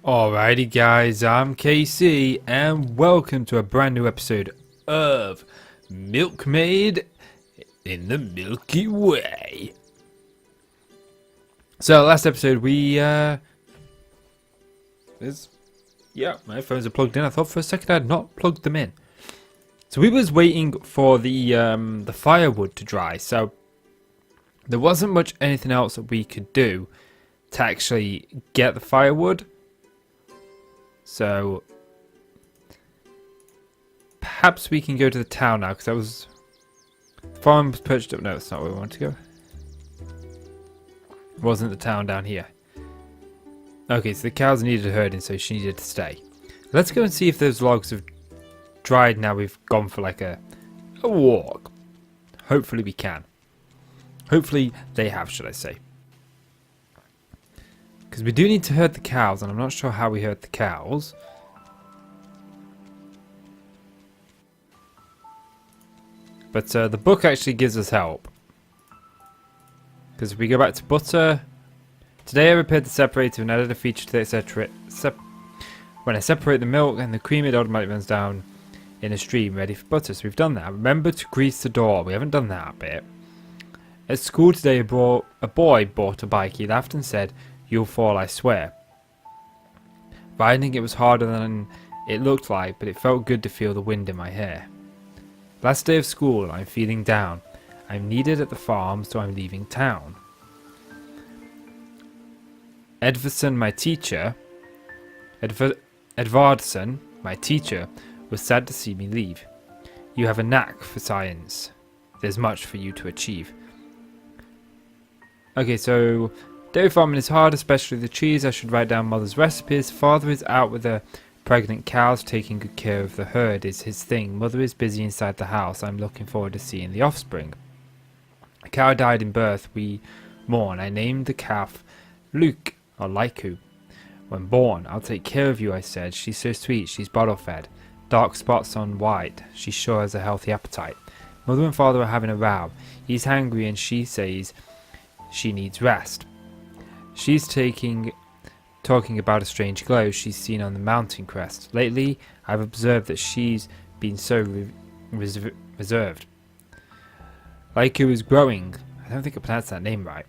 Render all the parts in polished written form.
Alrighty guys, I'm KC and welcome to a brand new episode of Milkmaid in the Milky Way. So last episode my headphones are plugged in. I thought for a second I had not plugged them in. So we was waiting for the firewood to dry, so there wasn't much anything else that we could do to actually get the firewood. So perhaps we can go to the town now, because that was farm was perched up. No, that's not where we want to go. It wasn't the town down here. Okay, so the cows needed herding, so she needed to stay. Let's go and see if those logs have dried now we've gone for like a walk. Hopefully we can. Hopefully they have, should I say. Because we do need to herd the cows, and I'm not sure how we herd the cows. But the book actually gives us help. Because if we go back to butter. Today I repaired the separator and added a feature to the etc. When I separate the milk and the cream, it automatically runs down in a stream ready for butter. So we've done that. Remember to grease the door. We haven't done that bit. At school today a boy bought a bike. He laughed and said, "You'll fall, I swear." Riding it was harder than it looked like, but it felt good to feel the wind in my hair. Last day of school, I'm feeling down. I'm needed at the farm, so I'm leaving town. Edvardson, my teacher, was sad to see me leave. You have a knack for science. There's much for you to achieve. Okay, so dairy farming is hard, especially the cheese. I should write down mother's recipes. Father is out with the pregnant cows. Taking good care of the herd is his thing. Mother is busy inside the house. I'm looking forward to seeing the offspring. A cow died in birth. We mourn. I named the calf Luke, or Laiku. When born, I'll take care of you, I said. She's so sweet. She's bottle fed. Dark spots on white. She sure has a healthy appetite. Mother and father are having a row. He's hungry and she says she needs rest. She's talking about a strange glow she's seen on the mountain crest. Lately, I've observed that she's been so reserved. Laiku is growing. I don't think I pronounced that name right.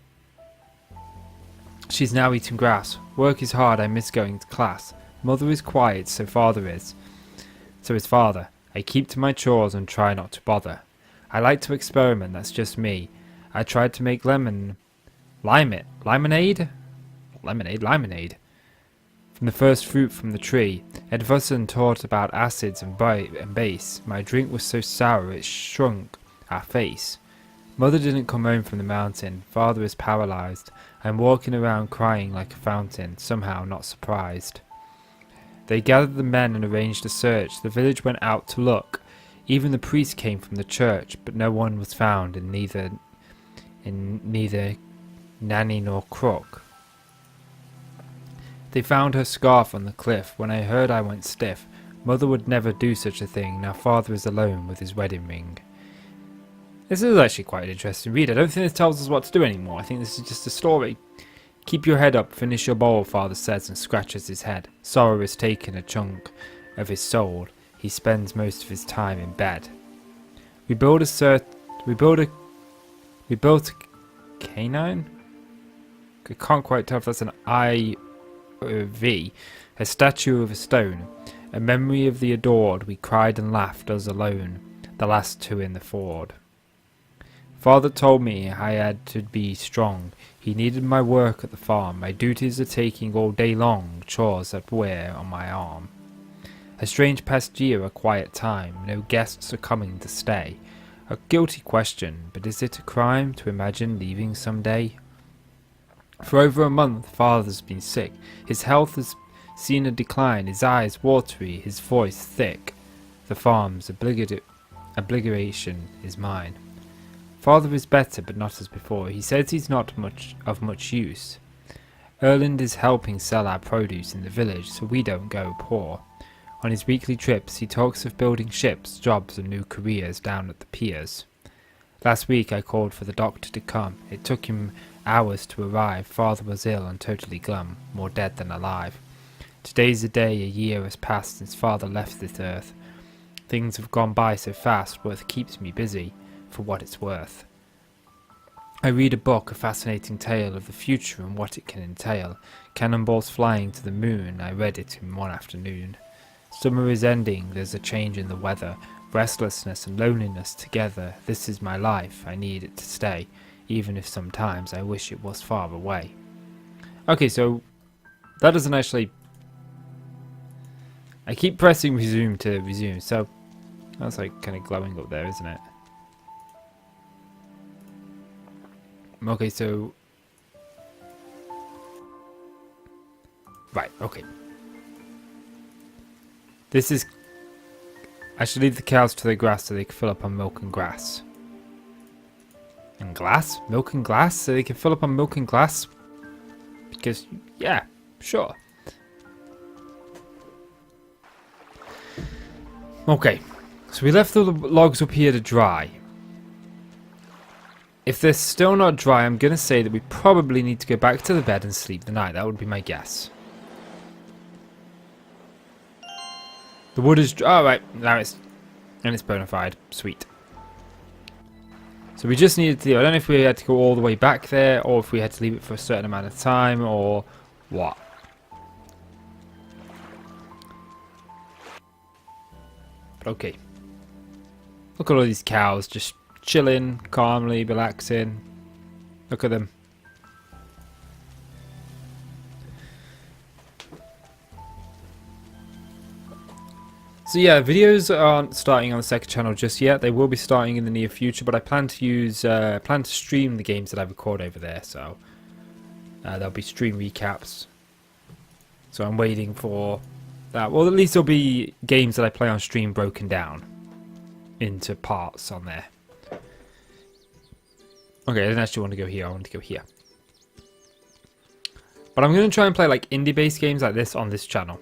She's now eating grass. Work is hard. I miss going to class. Mother is quiet, so is father. I keep to my chores and try not to bother. I like to experiment. That's just me. I tried to make lemonade from the first fruit from the tree. Edvardson taught about acids and base. My drink was so sour it shrunk our face. Mother didn't come home from the mountain. Father is paralyzed. I'm walking around crying like a fountain, somehow not surprised. They gathered the men and arranged a search. The village went out to look. Even the priest came from the church, but no one was found in neither Nanny nor Crook. They found her scarf on the cliff. When I heard, I went stiff. Mother would never do such a thing. Now father is alone with his wedding ring. This is actually quite an interesting read. I don't think this tells us what to do anymore. I think this is just a story. Keep your head up, finish your bowl, father says and scratches his head. Sorrow has taken a chunk of his soul. He spends most of his time in bed. We built a canine? I can't quite tell if that's an I or a V. A statue of a stone. A memory of the adored. We cried and laughed, us alone. The last two in the ford. Father told me I had to be strong. He needed my work at the farm. My duties are taking all day long. Chores that wear on my arm. A strange past year, a quiet time. No guests are coming to stay. A guilty question, but is it a crime to imagine leaving someday? For over a month, father's been sick. His health has seen a decline. His eyes watery, his voice thick. The farm's obligation is mine. Father is better, but not as before. He says he's not of much use. Erland is helping sell our produce in the village, so we don't go poor. On his weekly trips, he talks of building ships, jobs and new careers down at the piers. Last week I called for the doctor to come. It took him hours to arrive. Father was ill and totally glum, more dead than alive. Today's the day a year has passed since father left this earth. Things have gone by so fast, but it keeps me busy, for what it's worth. I read a book, a fascinating tale of the future and what it can entail. Cannonballs flying to the moon, I read it in one afternoon. Summer is ending, there's a change in the weather. Restlessness and loneliness together, this is my life, I need it to stay, even if sometimes I wish it was far away. Okay, so that doesn't actually... I keep pressing resume to resume, so that's like kind of glowing up there, isn't it? Okay, so... Right, okay. This is... I should leave the cows to the grass so they can fill up on milk and grass. And glass? Milk and glass? So they can fill up on milk and glass? Because, yeah, sure. Okay, so we left the logs up here to dry. If they're still not dry, I'm going to say that we probably need to go back to the bed and sleep the night. That would be my guess. The wood is dry. Alright, now it's bona fide. Sweet. So we just needed to... I don't know if we had to go all the way back there, or if we had to leave it for a certain amount of time, or what. But okay. Look at all these cows just chilling, calmly, relaxing. Look at them. So yeah, videos aren't starting on the second channel just yet. They will be starting in the near future, but I plan to stream the games that I record over there. So there'll be stream recaps. So I'm waiting for that. Well, at least there'll be games that I play on stream broken down into parts on there. Okay, I didn't actually want to go here. I want to go here. But I'm going to try and play like indie-based games like this on this channel.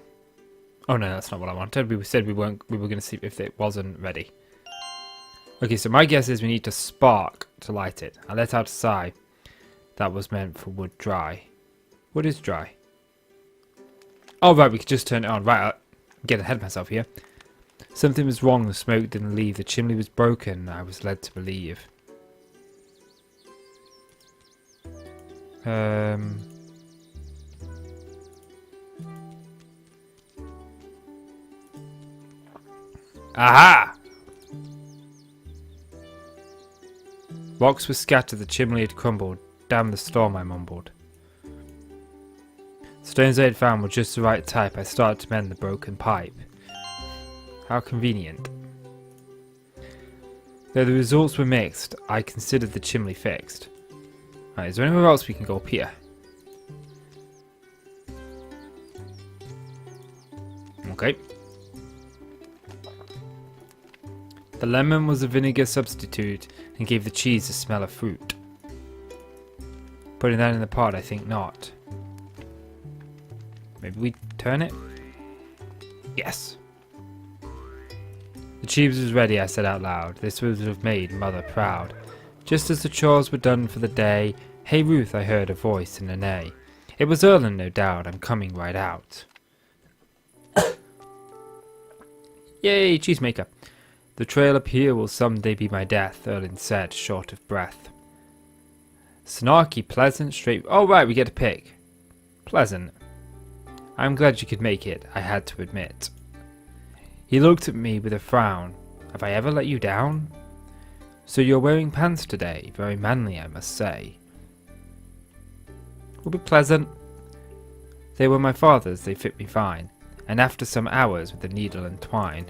Oh no, that's not what I wanted. We said we were going to see if it wasn't ready. Okay, so my guess is we need to spark to light it. I let out a sigh. That was meant for wood dry. Wood is dry. Oh right, we could just turn it on. Right, I'm getting ahead of myself here. Something was wrong. The smoke didn't leave. The chimney was broken. I was led to believe. Aha! Rocks were scattered, the chimney had crumbled. Damn the storm, I mumbled. Stones I had found were just the right type. I started to mend the broken pipe. How convenient. Though the results were mixed, I considered the chimney fixed. Right, is there anywhere else we can go up here? Okay. The lemon was a vinegar substitute and gave the cheese a smell of fruit. Putting that in the pot, I think not. Maybe we turn it? Yes. The cheese was ready, I said out loud. This would have made Mother proud. Just as the chores were done for the day, "Hey Ruth," I heard a voice in a neigh. It was Erland, no doubt, I'm coming right out. Yay, cheesemaker. The trail up here will someday be my death, Erland said, short of breath. Snarky, pleasant, straight... Oh right, we get to pick. Pleasant. I'm glad you could make it, I had to admit. He looked at me with a frown. Have I ever let you down? So you're wearing pants today, very manly I must say. Will be pleasant. They were my father's, they fit me fine, and after some hours with the needle and twine.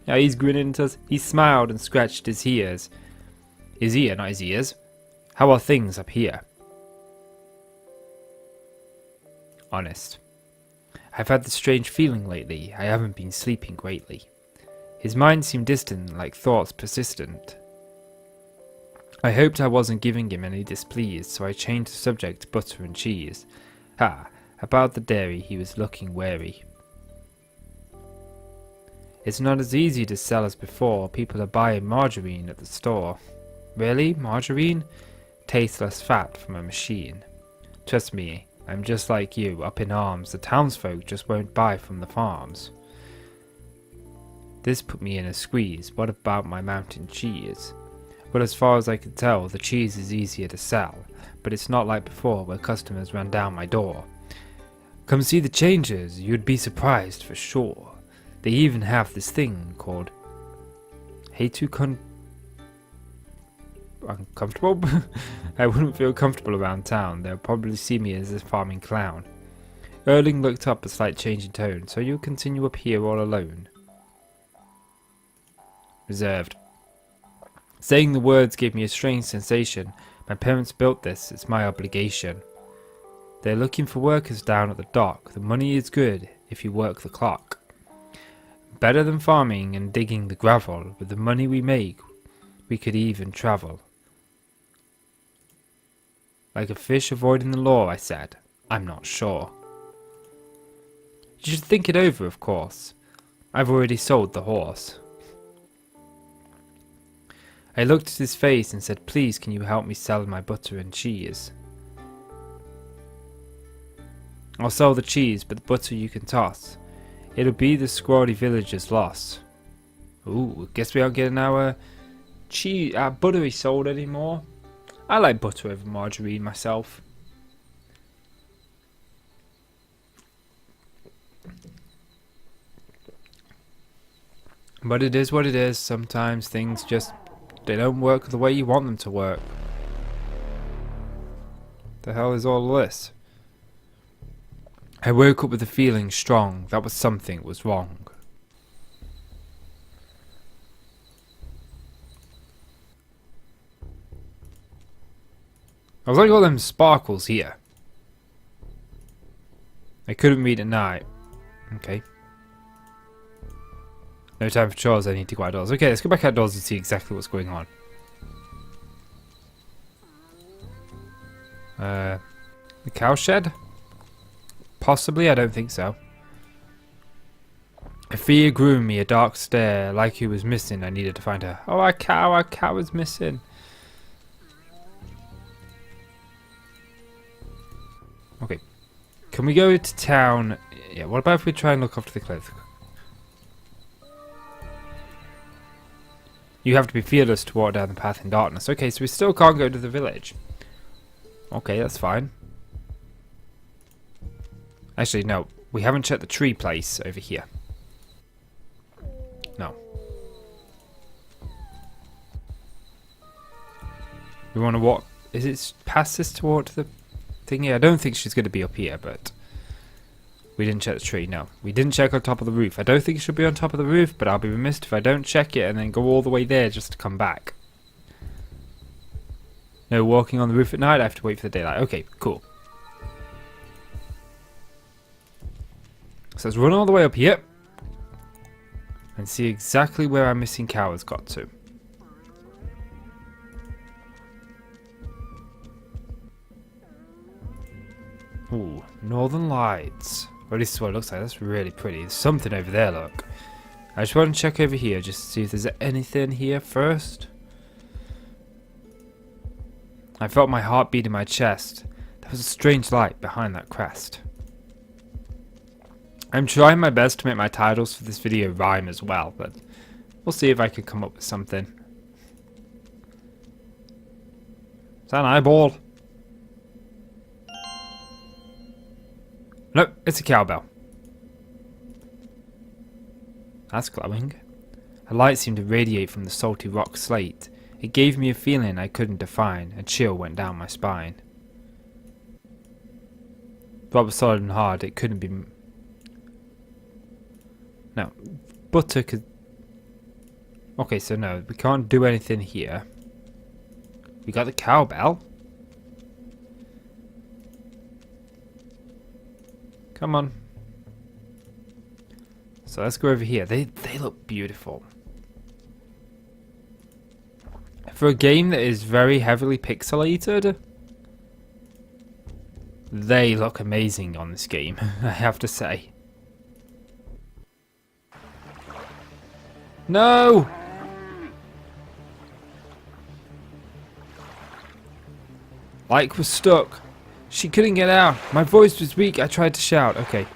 Now he's grinning at us. He smiled and scratched his ears. His ear, not his ears. How are things up here? Honest. I've had this strange feeling lately. I haven't been sleeping greatly. His mind seemed distant, like thoughts persistent. I hoped I wasn't giving him any displease, so I changed the subject to butter and cheese. About the dairy he was looking wary. It's not as easy to sell as before. People are buying margarine at the store. Really? Margarine? Tasteless fat from a machine. Trust me, I'm just like you, up in arms. The townsfolk just won't buy from the farms. This put me in a squeeze. What about my mountain cheese? Well, as far as I can tell, the cheese is easier to sell, but it's not like before where customers ran down my door. Come see the changes, you'd be surprised for sure. They even have this thing called uncomfortable? I wouldn't feel comfortable around town. They'll probably see me as a farming clown. Erling looked up, a slight change in tone. So you'll continue up here all alone? Reserved. Saying the words gave me a strange sensation. My parents built this, it's my obligation. They're looking for workers down at the dock. The money is good if you work the clock. Better than farming and digging the gravel. With the money we make, we could even travel. Like a fish avoiding the law, I said. I'm not sure. You should think it over, of course. I've already sold the horse. I looked at his face and said, please, can you help me sell my butter and cheese? I'll sell the cheese, but the butter you can toss. It'll be the squally villagers' loss. Ooh, guess we aren't getting our buttery sold anymore. I like butter over margarine myself. But it is what it is. Sometimes things just, they don't work the way you want them to work. The hell is all this? I woke up with a feeling strong that was something was wrong. I was like all them sparkles here. I couldn't read at night. Okay. No time for chores, I need to go outdoors. Okay, let's go back outdoors and see exactly what's going on. The cow shed? Possibly, I don't think so. A fear grew in me, a dark stare, like who was missing. I needed to find her. Oh, our cow is missing. Okay. Can we go to town? Yeah, what about if we try and look after the clothes? You have to be fearless to walk down the path in darkness. Okay, so we still can't go to the village. Okay, that's fine. Actually, no. We haven't checked the tree place over here. No. We want to walk... Is it past this toward the thingy? I don't think she's going to be up here, but... We didn't check the tree, no. We didn't check on top of the roof. I don't think it should be on top of the roof, but I'll be remiss if I don't check it and then go all the way there just to come back. No walking on the roof at night, I have to wait for the daylight. Okay, cool. So let's run all the way up here and see exactly where our missing cow has got to. Ooh, Northern Lights. Well, this is what it looks like. That's really pretty. There's something over there, look. I just want to check over here just to see if there's anything here first. I felt my heart beat in my chest. There was a strange light behind that crest. I'm trying my best to make my titles for this video rhyme as well, but we'll see if I can come up with something. Is that an eyeball? Nope, it's a cowbell. That's glowing. A light seemed to radiate from the salty rock slate. It gave me a feeling I couldn't define. A chill went down my spine. Rock was solid and hard. It couldn't be... No. Butter could... Okay, so no. We can't do anything here. We got the cowbell. Come on. So let's go over here. They look beautiful. For a game that is very heavily pixelated, they look amazing on this game, I have to say. No! Like we're stuck. She couldn't get out. My voice was weak. I tried to shout. Okay.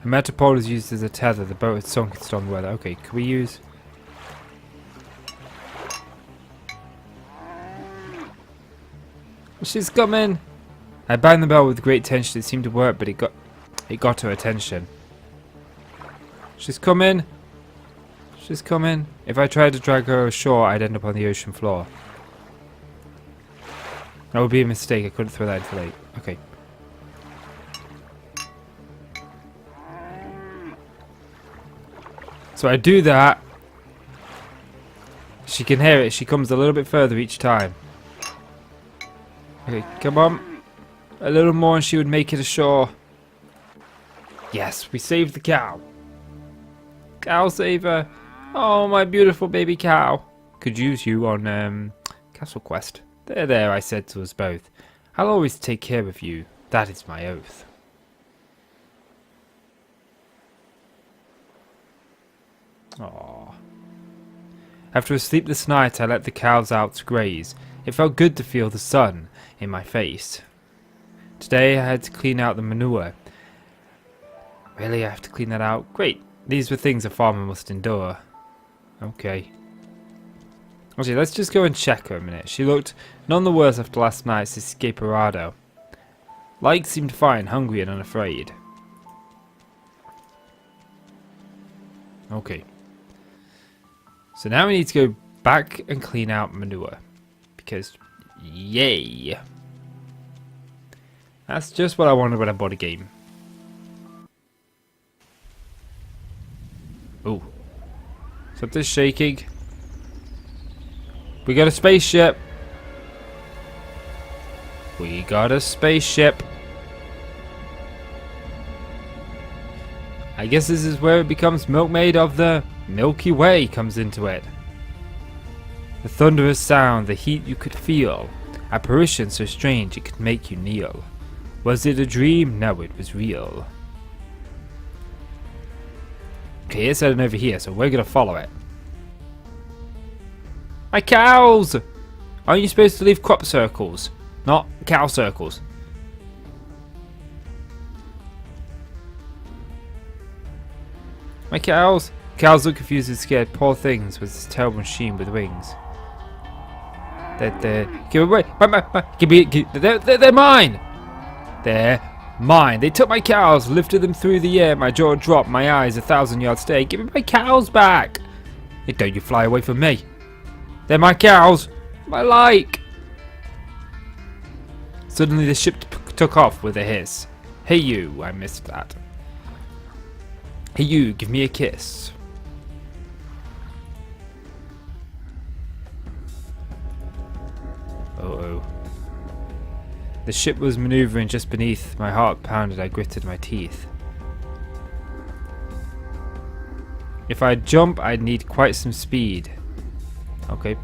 A metapole is used as a tether. The boat had sunk in stormy weather. Okay, can we use... She's coming! I banged the bell with great tension. It seemed to work, but it got her attention. She's coming! She's coming. If I tried to drag her ashore, I'd end up on the ocean floor. That would be a mistake. I couldn't throw that into the lake. Okay. So I do that. She can hear it. She comes a little bit further each time. Okay, come on. A little more and she would make it ashore. Yes, we saved the cow. Cow saver. Oh, my beautiful baby cow. Could use you on Castle Quest. There, I said to us both. I'll always take care of you. That is my oath. Aww. After a sleepless night, I let the cows out to graze. It felt good to feel the sun in my face. Today I had to clean out the manure. Really, I have to clean that out? Great. These were things a farmer must endure. Okay. Actually, let's just go and check her a minute. She looked none the worse after last night's escaperado. Light seemed fine, hungry and unafraid. Okay. So now we need to go back and clean out manure. Because, yay. That's just what I wanted when I bought a game. Ooh. Something's shaking. We got a spaceship. We got a spaceship. I guess this is where it becomes Milkmaid of the Milky Way comes into it. The thunderous sound, the heat you could feel. Apparition so strange it could make you kneel. Was it a dream? No, it was real. Okay, it's heading over here, so we're gonna follow it. My cows! Aren't you supposed to leave crop circles? Not cow circles. My cows! Cows look confused and scared. Poor things with this terrible machine with wings. Give away! They're mine! They're mine! They took my cows, lifted them through the air. My jaw dropped, my eyes 1,000 yards stay. Give me my cows back! Hey, don't you fly away from me! They're my cows! My like! Suddenly the ship took off with a hiss. Hey you, I missed that. Hey you, give me a kiss. Uh-oh. The ship was maneuvering just beneath. My heart pounded, I gritted my teeth. If I'd jump, I'd need quite some speed. Okay.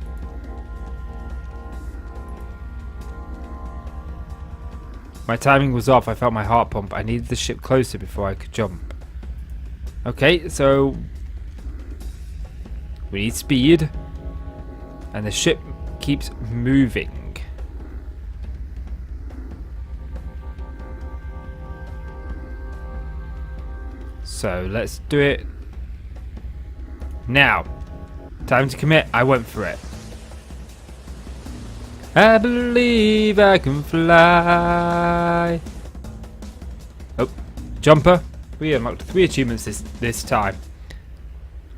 My timing was off, I felt my heart pump. I needed the ship closer before I could jump. Okay, so we need speed. And the ship keeps moving. So let's do it now. Time to commit. I went for it. I believe I can fly. Oh, jumper. We unlocked 3 achievements this time.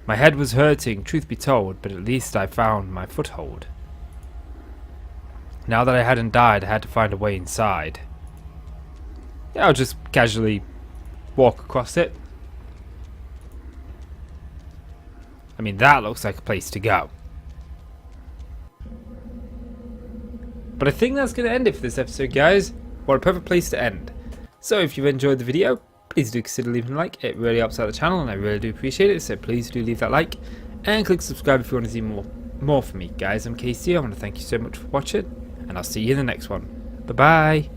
My head was hurting, truth be told, but at least I found my foothold. Now that I hadn't died, I had to find a way inside. Yeah, I'll just casually walk across it. I mean, that looks like a place to go. But I think that's going to end it for this episode, guys. What a perfect place to end. So if you've enjoyed the video, please do consider leaving a like. It really helps out the channel and I really do appreciate it. So please do leave that like and click subscribe if you want to see more from me, guys. I'm KC. I want to thank you so much for watching and I'll see you in the next one. Bye bye.